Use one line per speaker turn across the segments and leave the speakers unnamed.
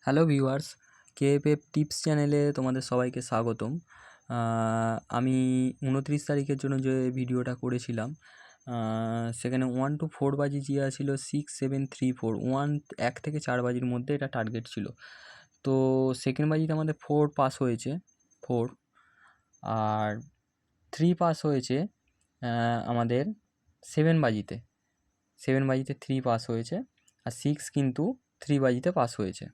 Hello viewers, কেএফএফ tips চ্যানেলে তোমাদের সবাইকে স্বাগতম। আমি 29 তারিখের জন্য যে ভিডিওটা করেছিলাম, সেখানে 1 to 4 বাজি জিয়া ছিল 6, 7, 3, 4 1 থেকে 4 বাজির মধ্যে এটা টার্গেট ছিল। তো সেকেন্ড বাজিতে আমাদের 4 পাস হয়েছে, 4 আর 3 পাস হয়েছে আমাদের 7 বাজিতে, 7 বাজিতে 3 পাস হয়েছে, আর 6 কিন্তু 3 বাজিতে পাস হয়েছে।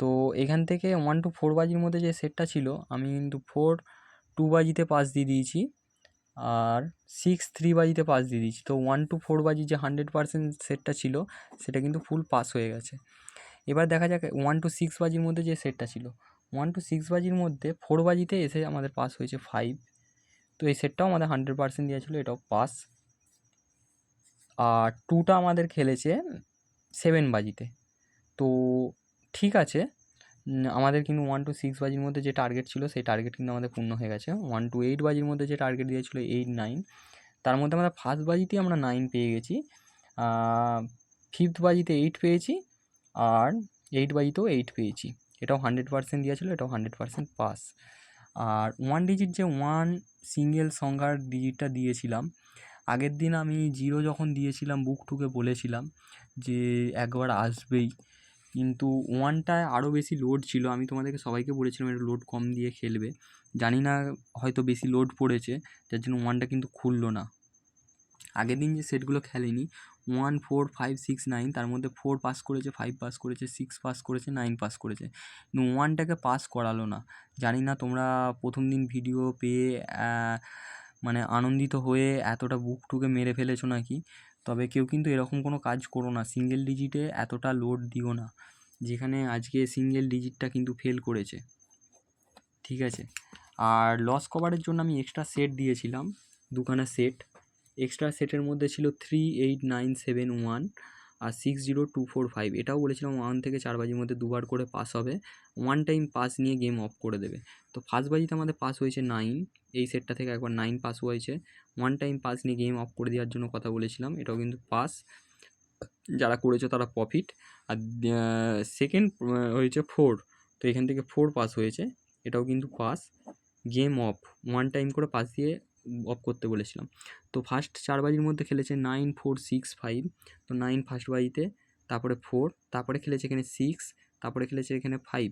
তো এখান থেকে 1 to 4 বাজির মধ্যে যে সেটটা ছিল, আমি কিন্তু 4 2 বাজিতে পাস দিয়ে দিয়েছি, আর 6 3 বাজিতে পাস দিয়ে দিয়েছি। তো 1 to 4 বাজির যে 100% সেটটা ছিল, সেটা কিন্তু ফুল পাস হয়ে গেছে। এবার দেখা যাক 1 to 6 বাজির মধ্যে যে সেটটা ছিল, 1 to 6 বাজির মধ্যে 4 বাজিতে এসে আমাদের পাস হয়েছে 5। তো এই সেটটাও আমাদের 100% দেওয়া ছিল, এটাও পাস। আর 2টা আমাদের খেলেছে 7 বাজিতে। তো ঠিক আছে, আমাদের কিন্তু 1 to 6 বাজির মধ্যে যে টার্গেট ছিল, সেই টার্গেট কিন্তু আমাদের পূর্ণ হয়ে গেছে। 1 to 8 বাজির মধ্যে যে টার্গেট দিয়েছিল 8 9, তার মধ্যে আমরা ফার্স্ট বাজিতেই আমরা 9 পেয়ে গেছি, ফিফথ বাজিতে 8 পেয়েছি, আর 8 বাজিতেও 8 পেয়েছি। এটাও 100% দেওয়া ছিল, এটাও 100% পাস। আর 1 ডিজিট যে 1 সিঙ্গেল সংখ্যার ডিজিটটা দিয়েছিলাম, আগের দিন আমি 0 যখন দিয়েছিলাম বুক টুকে বলেছিলাম যে একবার আসবেই, কিন্তু 1টায় আরও বেশি লোড ছিল। আমি তোমাদেরকে সবাইকে বলেছিলাম এটা লোড কম দিয়ে খেলবে, জানি না হয়তো বেশি লোড পড়েছে, যার জন্য 1টা কিন্তু খুললো না। আগের দিন যে সেটগুলো খেলেনি 1 4 5 6 9, তার মধ্যে 4 পাস করেছে, 5 পাস করেছে, 6 পাস করেছে, 9 পাস করেছে, কিন্তু 1টাকে পাস করালো না। জানি না তোমরা প্রথম দিন ভিডিও পেয়ে মানে আনন্দিত হয়ে এতটা বুক টুকে মেরে ফেলেছো নাকি। তবে কেউ কিন্তু এরকম কোনো কাজ করো না, সিঙ্গেল ডিজিটে এতটা লোড দিও না, যেখানে আজকে সিঙ্গেল ডিজিটটা কিন্তু ফেল করেছে, ঠিক আছে। আর লস কভারের জন্য আমি এক্সট্রা সেট দিয়েছিলাম, দুখানা সেট। এক্সট্রা সেটের মধ্যে ছিল 3 8 9 7 1 আর 6 0 2 4 5। এটাও বলেছিলাম 1 থেকে 4 বাজির মধ্যে দুবার করে পাস হবে, 1 টাইম পাস নিয়ে গেম অফ করে দেবে। তো ফার্স্ট বাজিতে আমাদের পাস হয়েছে 9, এই সেটটা থেকে একবার 9 পাস হয়েছে, 1 টাইম পাস নিয়ে গেম অফ করে দেওয়ার জন্য কথা বলেছিলাম, এটাও কিন্তু পাস। যারা করেছে তারা প্রফিট। আর সেকেন্ড হয়েছে 4, তো এখান থেকে 4 পাস হয়েছে, এটাও কিন্তু পাস। গেম অফ 1 টাইম করে পাস দিয়ে অফ করতে বলেছিলাম। তো ফার্স্ট 4 বাজির মধ্যে খেলেছে 9 4 6 5, তো 9 ফার্স্ট বাজিতে, তারপরে 4, তারপরে খেলেছে এখানে 6, তারপরে খেলেছে এখানে 5।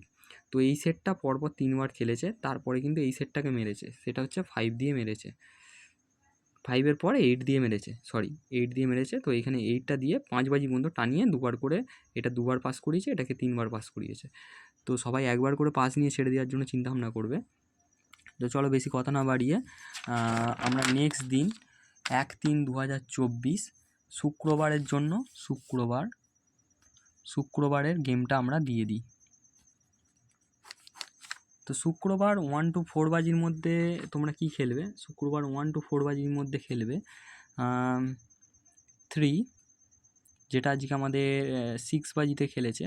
তো এই সেটটা পরপর 3বার খেলেছে, তারপরে কিন্তু এই সেটটাকে মেরেছে, সেটা হচ্ছে 5 দিয়ে মেরেছে, 5-এর পরে 8 দিয়ে মেরেছে, 8 দিয়ে মেরেছে। তো এখানে 8টা দিয়ে 5 বাজি পর্যন্ত টানিয়ে দুবার করে, এটা দুবার পাস করিয়েছে, এটাকে 3বার পাস করিয়েছে। তো সবাই একবার করে পাস নিয়ে ছেড়ে দেওয়ার জন্য চিন্তাভাবনা করবে। তো চলো বেশি কথা না বাড়িয়ে আমরা নেক্সট দিন 1-3-2024 শুক্রবারের জন্য শুক্রবারের গেমটা আমরা দিয়ে দিই। তো শুক্রবার 1 to 4 বাজির মধ্যে তোমরা কি খেলবে? শুক্রবার 1 to 4 বাজির মধ্যে খেলবে 3, যেটা আজকে আমাদের 6 বাজিতে খেলেছে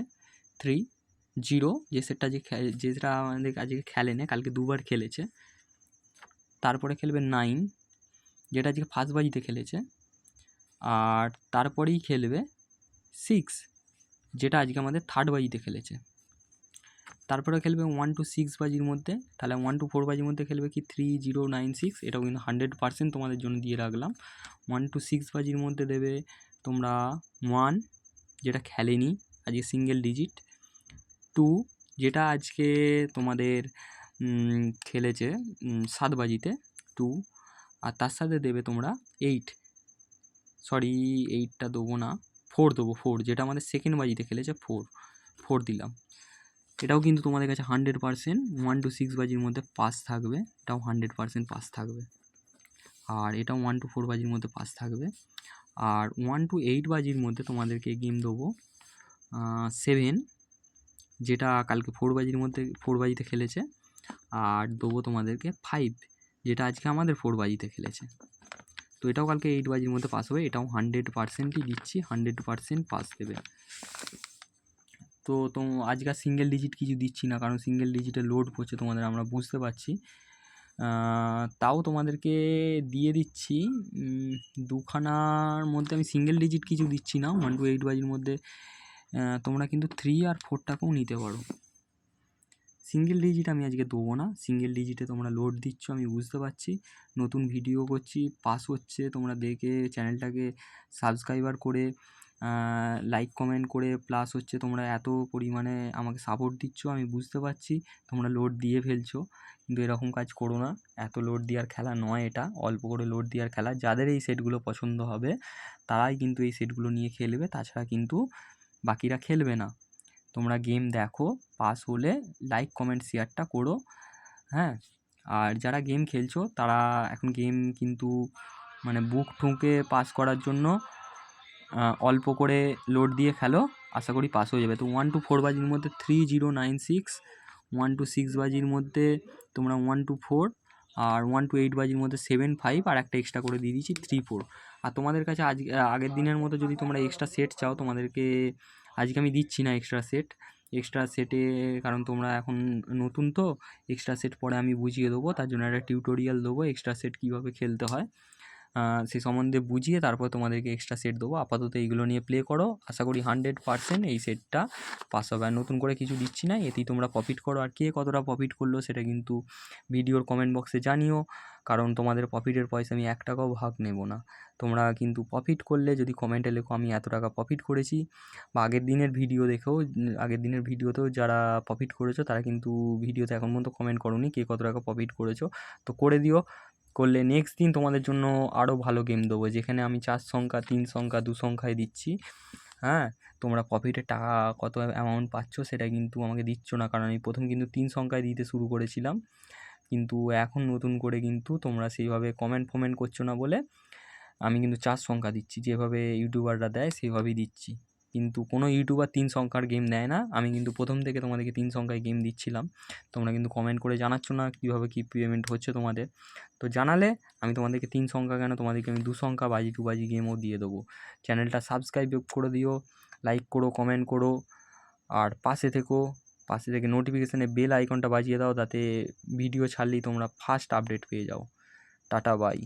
3 0, যে সেটটা যেটা আমাদের আজকে খেলেনি, কালকে দুবার খেলেছে। তারপরে খেলবে 9, যেটা আজকে ফার্স্ট বাজিতে খেলেছে। আর তারপরেই খেলবে 6, যেটা আজকে আমাদের থার্ড বাজিতে খেলেছে। তারপরে খেলবে 1 to 6 বাজির মধ্যে, তাহলে 1 to 4 বাজির মধ্যে খেলবে কি 3 0 9 6, এটাও কিন্তু 100% তোমাদের জন্য দিয়ে রাখলাম। 1 to 6 বাজির মধ্যে দেবে তোমরা 1, যেটা খেলেনি আজকে সিঙ্গেল ডিজিট, 2, যেটা আজকে তোমাদের খেলেছে 7 বাজিতে 2, আর তার সাথে দেবে তোমরা 8, 8টা দেবো না, 4 দেবো, 4, যেটা আমাদের সেকেন্ড বাজিতে খেলেছে 4 দিলাম। এটাও কিন্তু তোমাদের কাছে 100% 1 to 6 বাজির মধ্যে পাস থাকবে, এটাও 100% পাস থাকবে। আর এটাও 1 to 4 বাজির মধ্যে পাস থাকবে। আর 1 to 8 বাজির মধ্যে তোমাদেরকে গেম দেবো 7, যেটা কালকে 4 বাজির মধ্যে 4 বাজিতে খেলেছে। আর দেবো তোমাদেরকে 5, যেটা আজকে আমাদের 4 বাজিতে খেলেছে। তো এটাও কালকে 8 বাজির মধ্যে পাস হবে, এটাও 100%ই দিচ্ছি, 100% পাস দেবে। তো আজকাল সিঙ্গেল ডিজিট কিছু দিচ্ছি না, কারণ সিঙ্গেল ডিজিটে লোড পড়ছে তোমাদের, আমরা বুঝতে পারছি। তাও তোমাদেরকে দিয়ে দিচ্ছি দুখানার মধ্যে, আমি সিঙ্গেল ডিজিট কিছু দিচ্ছি না 1 to 8 বাজির মধ্যে তোমরা কিন্তু 3 আর 4 টাকাও নিতে পারো। সিঙ্গেল ডিজিট আমি আজকে দেবো না, সিঙ্গেল ডিজিটে তোমরা লোড দিচ্ছ আমি বুঝতে পারছি, নতুন ভিডিও করছি, পাস হচ্ছে, তোমরা দেখে চ্যানেলটাকে সাবস্ক্রাইবার করে লাইক কমেন্ট করে প্লাস হচ্ছে তোমরা এত পরিমাণে আমাকে সাপোর্ট দিচ্ছ আমি বুঝতে পারছি, তোমরা লোড দিয়ে ফেলছো, কিন্তু এরকম কাজ করো না, এত লোড দেওয়ার খেলা নয় এটা, অল্প করে লোড দেওয়ার খেলা। যাদের এই সেটগুলো পছন্দ হবে তারাই কিন্তু এই সেটগুলো নিয়ে খেলবে, তাছাড়া কিন্তু বাকিরা খেলবে না। তোমরা গেম দেখো, পাস হলে লাইক কমেন্ট শেয়ারটা করো, হ্যাঁ। আর যারা গেম খেলছো তারা এখন গেম কিন্তু মানে বুক ঠুকে পাস করার জন্য অল্প করে লোড দিয়ে খেলো, আশা করি পাস হয়ে যাবে। তো 1 to 4 বাজির মধ্যে 3096, 1 to 6 বাজির মধ্যে তোমরা 1 to 4, আর 1 to 8 বাজির মধ্যে 75, আর একটা এক্সট্রা করে দিয়ে দিচ্ছি 3-4। আর তোমাদের কাছে আজ আগের দিনের মতো যদি তোমরা এক্সট্রা সেট চাও, তোমাদেরকে আজকে আমি দিচ্ছি না এক্সট্রা সেটে, কারণ তোমরা এখন নতুন তো, এক্সট্রা সেট পরে আমি বুঝিয়ে দেবো, তার জন্য একটা টিউটোরিয়াল দেবো এক্সট্রা সেট কীভাবে খেলতে হয়, সে সম্বন্ধে বুঝিয়ে তারপর তোমাদেরকে এক্সট্রা সেট দেবো। আপাতত এইগুলো নিয়ে প্লে করো, আশা করি 100% এই সেটটা পাস হবে। আর নতুন করে কিছু দিচ্ছি না, এতেই তোমরা প্রফিট করো। আর কে কতটা প্রফিট করলো সেটা কিন্তু ভিডিওর কমেন্ট বক্সে জানিও, কারণ তোমাদের প্রফিটের পয়সা আমি 1 টাকাও ভাগ নেব না। তোমরা কিন্তু প্রফিট করলে যদি কমেন্টে লেখো আমি এত টাকা প্রফিট করেছি, বা আগের দিনের ভিডিও দেখেও, আগের দিনের ভিডিওতেও যারা প্রফিট করেছো তারা কিন্তু ভিডিওতে এখন পর্যন্ত কমেন্ট করোনি কে কত টাকা প্রফিট করেছো, তো করে দিও। করলে নেক্সট দিন তোমাদের জন্য আরও ভালো গেম দেবো, যেখানে আমি 4 সংখ্যা, 3 সংখ্যা, 2 সংখ্যায় দিচ্ছি, হ্যাঁ। তোমরা প্রফিটের টাকা কত অ্যামাউন্ট পাচ্ছ সেটা কিন্তু আমাকে দিচ্ছ না, কারণ আমি প্রথম কিন্তু 3 সংখ্যায় দিতে শুরু করেছিলাম, কিন্তু এখন নতুন করে কিন্তু তোমরা সেইভাবে কমেন্ট করছো না বলে আমি কিন্তু 4 সংখ্যা দিচ্ছি, যেভাবে ইউটিউবাররা দেয় সেইভাবেই দিচ্ছি। কিন্তু কোনো ইউটিউবার 3 সংখ্যার গেম দেয় না, আমি কিন্তু প্রথম থেকে তোমাদেরকে 3 সংখ্যায় গেম দিচ্ছিলাম, তোমরা কিন্তু কমেন্ট করে জানাচ্ছ না কীভাবে কী পেমেন্ট হচ্ছে তোমাদের। তো জানালে আমি তোমাদেরকে 3 সংখ্যা কেন, তোমাদেরকে আমি 2 সংখ্যা বাজি টু বাজি গেমও দিয়ে দেবো। চ্যানেলটা সাবস্ক্রাইব করে দিও, লাইক করো, কমেন্ট করো, আর পাশে থেকে নোটিফিকেশানে বেল আইকনটা বাজিয়ে দাও, যাতে ভিডিও ছাড়লেই তোমরা ফার্স্ট আপডেট পেয়ে যাও। Tata bye.